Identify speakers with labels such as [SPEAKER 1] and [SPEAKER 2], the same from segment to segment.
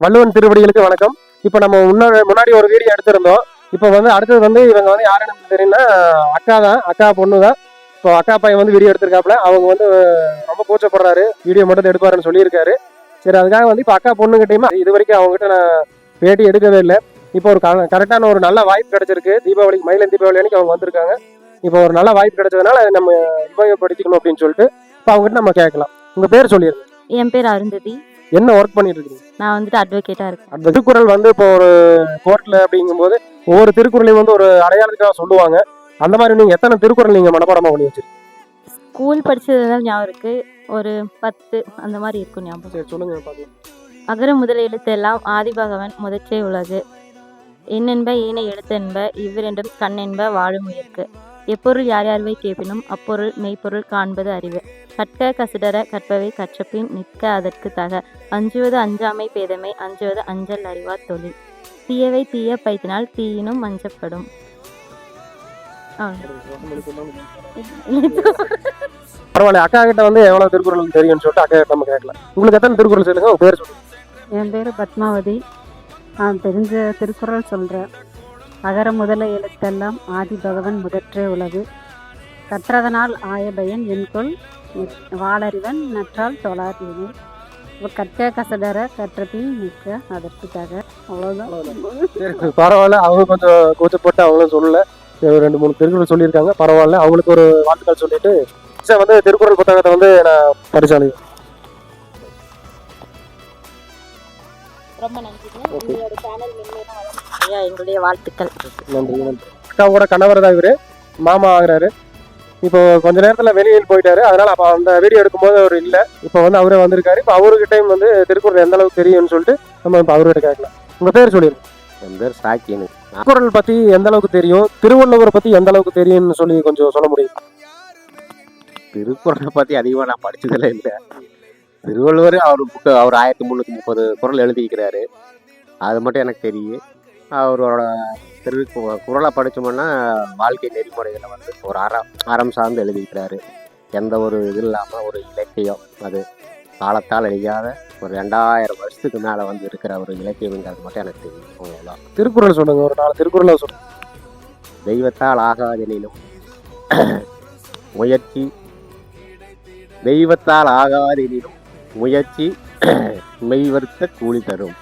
[SPEAKER 1] வள்ளுவன் திருவடிகளுக்கு வணக்கம். இப்போ நம்ம முன்னாடி ஒரு வீடியோ எடுத்திருந்தோம். இப்போ வந்து அடுத்தது வந்து இவங்க வந்து யாருன்னு தெரியும்னா அக்கா தான், அக்கா பொண்ணு தான். இப்போ அக்கா பையன் வந்து வீடியோ எடுத்திருக்காப்புல. அவங்க வந்து ரொம்ப கூச்சப்படுறாரு, வீடியோ மட்டும் எடுப்பாருன்னு சொல்லியிருக்காரு. சரி, அதுக்காக வந்து இப்போ அக்கா பொண்ணுகிட்டையுமே இது வரைக்கும் அவங்ககிட்ட நான் பேட்டி எடுக்கவே இல்லை. இப்போ ஒரு கரெக்டான ஒரு நல்ல வாய்ப்பு கிடைச்சிருக்கு. தீபாவளிக்கு மயிலன் தீபாவளி அன்னைக்கு அவங்க வந்திருக்காங்க. இப்போ ஒரு நல்ல வாய்ப்பு கிடைச்சதுனால அதை நம்ம உபயோகப்படுத்திக்கணும் அப்படின்னு சொல்லிட்டு இப்போ அவங்ககிட்ட நம்ம கேட்கலாம். உங்க பேர் சொல்லிடுங்க.
[SPEAKER 2] என் பேர் அருந்ததி.
[SPEAKER 1] என்ன ஒர்க் பண்ணிட்டு இருக்கீங்க?
[SPEAKER 2] நான் வந்துட்டு அட்வொகேட்டா இருக்கேன்.
[SPEAKER 1] அந்த திருக்குறள் வந்து இப்போ ஒரு கோர்ட்ல அப்படிங்கும்போது ஒவ்வொரு திருக்குறளையும் வந்து ஒரு அடையாளத்துக்காக சொல்லுவாங்க. அந்த மாதிரி நீங்க எத்தனை திருக்குறள் நீங்க மனப்பாடமா பண்ணி வச்சிருக்கீங்க?
[SPEAKER 2] ஸ்கூல் படிச்சதுனால ஞாபகம் இருக்கு. ஒரு 10 அந்த மாதிரி இருக்கும் ஞாபகம்.
[SPEAKER 1] சரி, சொல்லுங்க பார்க்கலாம்.
[SPEAKER 2] அகர முதல எழுத்தெல்லாம் ஆதிபகவன் முதற்றே உலகு. எண்ணென்ப ஈன எழுத்தென்ப இவ்விரண்டும் கண்ணென்ப வாழும் உயிர்க்கு. எப்பொருள் யார் யார்வை கேட்பினும் அப்பொருள் மெய்ப்பொருள் காண்பது அறிவு. கற்க கசிடர கற்பவை கற்றபின் நிற்க அதற்கு தக. அஞ்சுவது அஞ்சாமை பேதமை அஞ்சுவது அஞ்சல் அறிவார் தொழில். தீயவை தீய பைத்தினால் தீயினும் அஞ்சப்படும்.
[SPEAKER 1] பரவாயில்ல, அக்கா கிட்ட வந்து எவ்வளவு திருக்குறள் தெரியும்னு சொல்லிட்டு அக்கா கிட்ட நம்ம கேட்கலாம். உங்களுக்கு எத்தனை திருக்குறள் சொல்லுங்க, உங்க பேர் சொல்லுங்க.
[SPEAKER 3] என் பேர் பத்மாவதி. நான் தெரிஞ்ச திருக்குறள் சொல்கிறேன். அகர முதல எழுத்தெல்லாம் ஆதி பகவன் முதற்றே உலகு. கற்றதனால் ஆயபயன் என்கொள் வாளறிவன் நற்றால் தொழார் வினை. கற்க கசடர கற்றபின் நிற்க அதற்காக. அவ்வளோதான்.
[SPEAKER 1] பரவாயில்ல, அவங்க கொஞ்சம் கூச்சப்பட்டு அவங்களும் சொல்லல. 2-3 திருக்குறள் சொல்லியிருக்காங்க. பரவாயில்ல, அவங்களுக்கு ஒரு வாழ்த்துக்கள் சொல்லிட்டு வந்து திருக்குறள் புத்தகத்தை வந்து நான் பரிசாலி.
[SPEAKER 2] ரொம்ப நன்றி. எங்களுடைய வாழ்த்துக்கள்.
[SPEAKER 1] நன்றி நன்றி. அக்காவோட கணவர் தான் இவரு, மாமா ஆகுறாரு. இப்போ கொஞ்ச நேரத்துல வெளியில் போயிட்டாரு. அதனால அப்ப அந்த வீடியோ எடுக்கும்போது அவர் இல்லை. இப்போ வந்து அவரே வந்திருக்காரு. இப்போ அவர்கிட்டையும் வந்து திருக்குறள் எந்த அளவுக்கு தெரியும்னு சொல்லிட்டு நம்ம இப்போ அவர்கிட்ட கேட்கலாம். உங்க பேர் சொல்லிடுங்க.
[SPEAKER 4] என் பேர் சாக்கின்னு.
[SPEAKER 1] திருக்குறள் பத்தி எந்த அளவுக்கு தெரியும், திருவள்ளுவரை பத்தி எந்த அளவுக்கு தெரியும்னு சொல்லி கொஞ்சம் சொல்ல முடியும்?
[SPEAKER 4] திருக்குறளை பத்தி அதிகமாக நான் படிச்சதில்லை இல்லை. திருவள்ளுவர் அவர் 1330 குறள் எழுதியிருக்கிறாரு. அது மட்டும் எனக்கு தெரியும். அவரோட குறளை படித்தோம்னா வாழ்க்கை நெறிமுறைகளை வந்து ஒரு அறம் சார்ந்து எழுதியிருக்கிறாரு. எந்த ஒரு இது இல்லாமல் ஒரு இலக்கியம், அது காலத்தால் அழியாத ஒரு 2000 வருஷத்துக்கு மேலே வந்து இருக்கிற ஒரு இலக்கியங்கிறது மட்டும் எனக்கு தெரியும். அவ்வளோதான்.
[SPEAKER 1] திருக்குறள் சொல்லுங்க, ஒரு 4 திருக்குறளை சொல்லுங்க.
[SPEAKER 4] தெய்வத்தால் ஆகாதெனினும் முயற்சி, தெய்வத்தால் ஆகாதெனினும் முயற்சி மெய்வருத்த கூலி தரும்.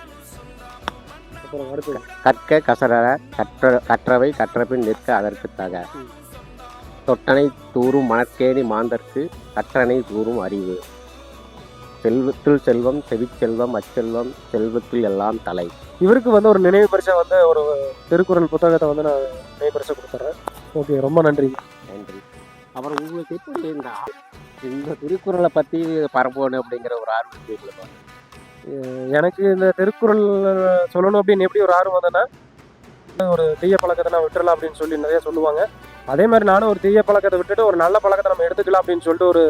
[SPEAKER 4] கற்க கசடர கற்றவை கற்றபின் நிற்க அதற்கு தக. தொட்டனை தூறும் மணற்கேணி மாந்தற்கு கற்றனை தூறும் அறிவு. செல்வத்தில் செல்வம் செவிச்செல்வம் அச்செல்வம் செல்வத்தில் எல்லாம் தலை. இவருக்கு வந்து ஒரு நினைவு பரிசை வந்து ஒரு திருக்குறள் புத்தகத்தை வந்து நான் நினைவு பரிசை கொடுத்துட்றேன். ஓகே, ரொம்ப நன்றி. நன்றி. அப்புறம் உங்களுக்கு எப்படி இந்த திருக்குறளை பற்றி பரப்பணும் அப்படிங்கிற ஒரு ஆர்வம் உங்களுக்கு? எனக்கு இந்த திருக்குறள் சொல்லணும் அப்படின்னு எப்படி ஒரு ஆர்வம் வந்தேன்னா, ஒரு தீய பழக்கத்தை நான் விட்டுறலாம் அப்படின்னு சொல்லி நிறைய சொல்லுவாங்க. அதே மாதிரி நானும் ஒரு தீய பழக்கத்தை விட்டுட்டு ஒரு நல்ல பழக்கத்தை நம்ம எடுத்துக்கலாம் அப்படின்னு சொல்லிட்டு ஒரு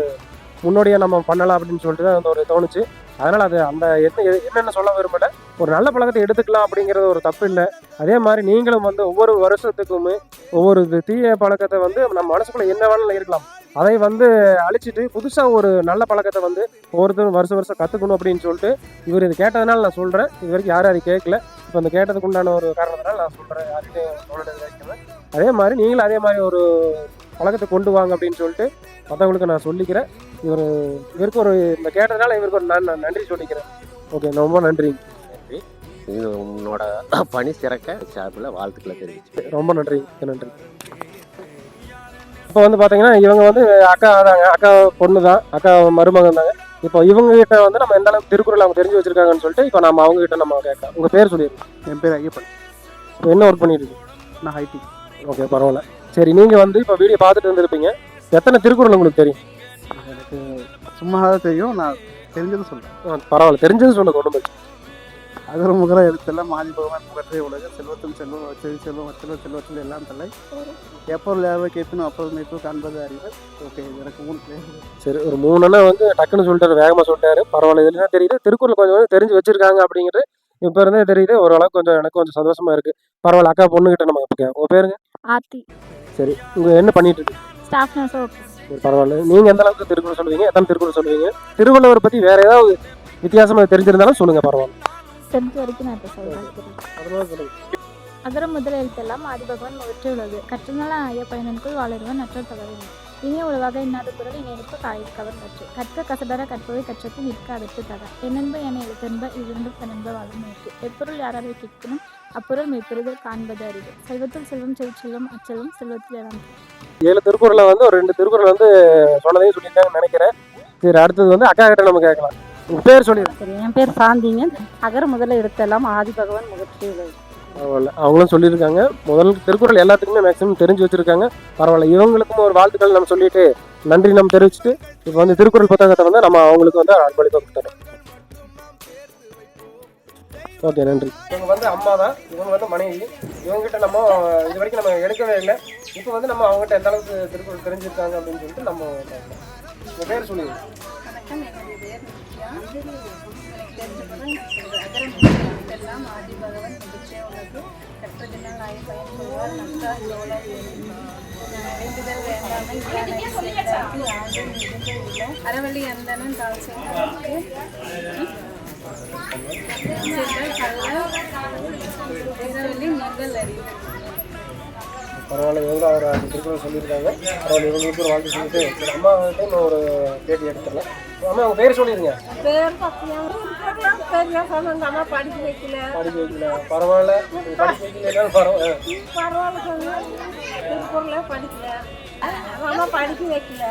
[SPEAKER 4] முன்னோடியாக நம்ம பண்ணலாம் அப்படின்னு சொல்லிட்டு தான் அந்த ஒரு தோணுச்சு. அதனால் அது அந்த என்னென்ன சொல்ல விரும்பல, ஒரு நல்ல பழக்கத்தை எடுத்துக்கலாம் அப்படிங்கிறது ஒரு தப்பு இல்லை. அதே மாதிரி நீங்களும் வந்து ஒவ்வொரு வருஷத்துக்குமே ஒவ்வொரு தீய பழக்கத்தை வந்து நம்ம மனசுக்குள்ளே என்ன வேணாலும் இருக்கலாம், அதை வந்து அழிச்சிட்டு புதுசாக ஒரு நல்ல பழக்கத்தை வந்து ஒவ்வொருத்தரும் வருஷம் கற்றுக்கணும் அப்படின்னு சொல்லிட்டு இவர் இது கேட்டதுனால நான் சொல்கிறேன். இது வரைக்கும் யாரும் கேட்கல. இப்போ அந்த கேட்டதுக்கு உண்டான ஒரு காரணத்தினால நான் சொல்கிறேன், யார்கிட்டையும் சொல்கிறது வைக்கிறேன். அதே மாதிரி நீங்களும் அதே மாதிரி ஒரு பழக்கத்தை கொண்டு வாங்க அப்படின்னு சொல்லிட்டு மற்றவங்களுக்கு நான் சொல்லிக்கிறேன். இவருக்கு ஒரு இந்த கேட்டதுனால இவருக்கு ஒரு நான் நன்றி சொல்லிக்கிறேன். ஓகே, ரொம்ப நன்றி. நன்றி. உன்னோட பணி சிறக்க சார்பில் வாழ்த்துக்களை தெரிவிச்சு ரொம்ப நன்றி. நன்றி. இப்போ வந்து பார்த்தீங்கன்னா இவங்க வந்து அக்கா தாங்க, அக்கா பொண்ணு தான், அக்கா மருமகன் தாங்க. இப்போ இவங்க கிட்ட வந்து நம்ம எந்த அளவுக்கு திருக்குறள் அவங்க தெரிஞ்சு வச்சிருக்காங்கன்னு சொல்லிட்டு இப்போ நம்ம அவங்க கிட்ட நம்ம கேட்கலாம். உங்கள் பேர் சொல்லிடுங்க.
[SPEAKER 5] என் பேர் ஐயப்பன்.
[SPEAKER 1] இப்போ என்ன ஒர்க் பண்ணிட்டு இருக்கீங்க?
[SPEAKER 5] நான் ஐடி.
[SPEAKER 1] ஓகே, பரவாயில்ல. சரி, நீங்கள் வந்து இப்போ வீடியோ பார்த்துட்டு வந்துருப்பீங்க. எத்தனை திருக்குறள் உங்களுக்கு தெரியும்?
[SPEAKER 5] எனக்கு சும்மா தான் தெரியும், நான் தெரிஞ்சது சொல்கிறேன்.
[SPEAKER 1] பரவாயில்ல, தெரிஞ்சது சொல்லுங்க. ஒன்றும்
[SPEAKER 5] அகர முதல எழுத்தெல்லாம் ஆதி பகவான் முதற்றே உலக. செல்வத்தும் செல்வம் செல்வம் அச்செல்வம் செல்வத்தில் எல்லாம் தலை. எப்பொருள் யாரை கேட்பணும் அப்பொருள் மெய்ப்பொருள் காண்பது அறிவு. ஓகே, எனக்கு 3. சரி,
[SPEAKER 1] ஒரு 3 வந்து டக்குன்னு சொல்லிட்டாரு, வேகமாக சொல்லிட்டாரு. பரவாயில்ல, இதுலாம் தெரியுது. திருக்குறள் கொஞ்சம் தெரிஞ்சு வச்சிருக்காங்க அப்படிங்கிறது இப்போ இருந்தே தெரியுது. ஓரளவுக்கு கொஞ்சம் எனக்கு கொஞ்சம் சந்தோஷமா இருக்கு. பரவாயில்ல, அக்கா பொண்ணுகிட்ட நம்ம உங்கள் பேருங்க?
[SPEAKER 2] ஆர்த்தி.
[SPEAKER 1] சரி, உங்கள் என்ன பண்ணிட்டு இருக்கு?
[SPEAKER 2] Staff nurse.
[SPEAKER 1] பரவாயில்ல. நீங்கள் எந்த அளவுக்கு திருக்குறள் சொல்லுவீங்க, எத்தனை திருக்குறள் சொல்லுவீங்க? திருவள்ளுவர் பற்றி வேற ஏதாவது வித்தியாசமாக தெரிஞ்சிருந்தாலும் சொல்லுங்க, பரவாயில்ல.
[SPEAKER 6] தெரிஞ்ச வரைக்கும் நான் இப்போ சொல்கிறேன்.
[SPEAKER 1] அதனால சொல்லுங்க.
[SPEAKER 6] அகர முதல எழுத்தெல்லாம் ஆதிபகவான் முதற்றே உள்ளது. கற்றனால ஆய பயனனுக்குள் வாழருவன் நற்ற தவறில்லை. இனிய உலவாக இன்னாத குரல் இணைப்பு காயில் கவர் கற்று கற்க கசடர கற்பவை கற்றத்து நிற்க அதற்கு தக என்னென்ப என எழுத்தென்ப இவ்விரண்டும் தனென்ப வாழும் இருக்கு. எப்பொருள் யாராரை கேட்கணும் அப்பொருள் மெய்ப்பொருள் காண்பது அறிவு. செல்வத்தில் செல்வம் செல்வம் அச்செல்வம் செல்வத்தில் எல்லாம்.
[SPEAKER 1] 7 திருக்குறளை வந்து ஒரு 2 திருக்குறள் வந்து சொன்னதையும் சொல்லியிருக்காங்கன்னு நினைக்கிறேன். சரி, அடுத்தது வந்து அக்கா கிட்ட நம்ம கேட்கலாம். உங்க பேர் சொல்லிடுங்க.
[SPEAKER 3] சரி, என் பேர் சாந்திங்க. அகர முதல எழுத்தெல்லாம் ஆதிபகவான் முதற்றே உள்ளது.
[SPEAKER 1] பரவாயில்ல, அவங்களும் சொல்லியிருக்காங்க. முதல் திருக்குறள் எல்லாத்துக்குமே மேக்ஸிமம் தெரிஞ்சு வச்சிருக்காங்க. பரவாயில்ல, இவங்களுக்கும் ஒரு வாழ்த்துக்கள் நம்ம சொல்லிட்டு நன்றி நம்ம தெரிவிச்சுட்டு இப்போ வந்து திருக்குறள் புத்தகத்தை வந்து நம்ம அவங்களுக்கு வந்து அன்பளிப்பாக கொடுத்துறோம். ஓகே, நன்றி. இவங்க வந்து அம்மா தான், இவங்க வந்து மனைவி. இவங்ககிட்ட நம்ம இது வரைக்கும் நம்ம எடுக்கவே இல்லை. இப்போ வந்து நம்ம அவங்ககிட்ட எந்த அளவுக்கு திருக்குறள் தெரிஞ்சிருக்காங்க அப்படின்னு சொல்லிட்டு நம்ம உங்க பேர் சொல்லிடுவோம்.
[SPEAKER 3] வணக்கம், என்னுடைய பேர் நித்யா. எல்லாம் ஆதிபகவன் முதற்றே உள்ளது. கற்றதினால் ஆய பயன் கொள்வார் நன்றாக உலகு வேண்டுதல் வேண்டாமை அறவழி அந்தனன் தாழ் செய்வதற்கு நீங்கள் அறிவு.
[SPEAKER 1] பரவாயில்ல, இவங்க அவர் அந்த திருக்குறள் சொல்லியிருக்காங்க. பரவாயில்ல, இவங்களுக்கு ஒரு வாழ்த்து சொல்லிட்டு சரி, அம்மா வந்து இன்னும் ஒரு பேட்டி எடுத்துடலாம். அம்மா உங்க பேர் சொல்லிடுங்க.
[SPEAKER 3] படிக்க வைக்கல.
[SPEAKER 1] படிக்க வைக்கல, பரவாயில்ல. படிக்க வைக்கல, பரவாயில்ல.
[SPEAKER 3] திருக்குறளை படிக்கல, அம்மா படிக்க வைக்கல.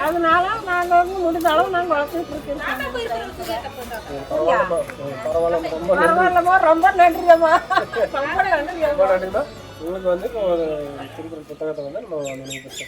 [SPEAKER 3] அதனால நாங்கள் வந்து முடிஞ்ச அளவு நாங்கள் வளர்த்துட்டு இருக்கோம். பரவாயில்லம்மா, ரொம்ப நன்றியம்மா. ரொம்ப நன்றியம்மா.
[SPEAKER 1] உங்களுக்கு வந்து இப்போ ஒரு திருக்குறள் புத்தகத்தை வந்து நம்ம நினைவு பெற்று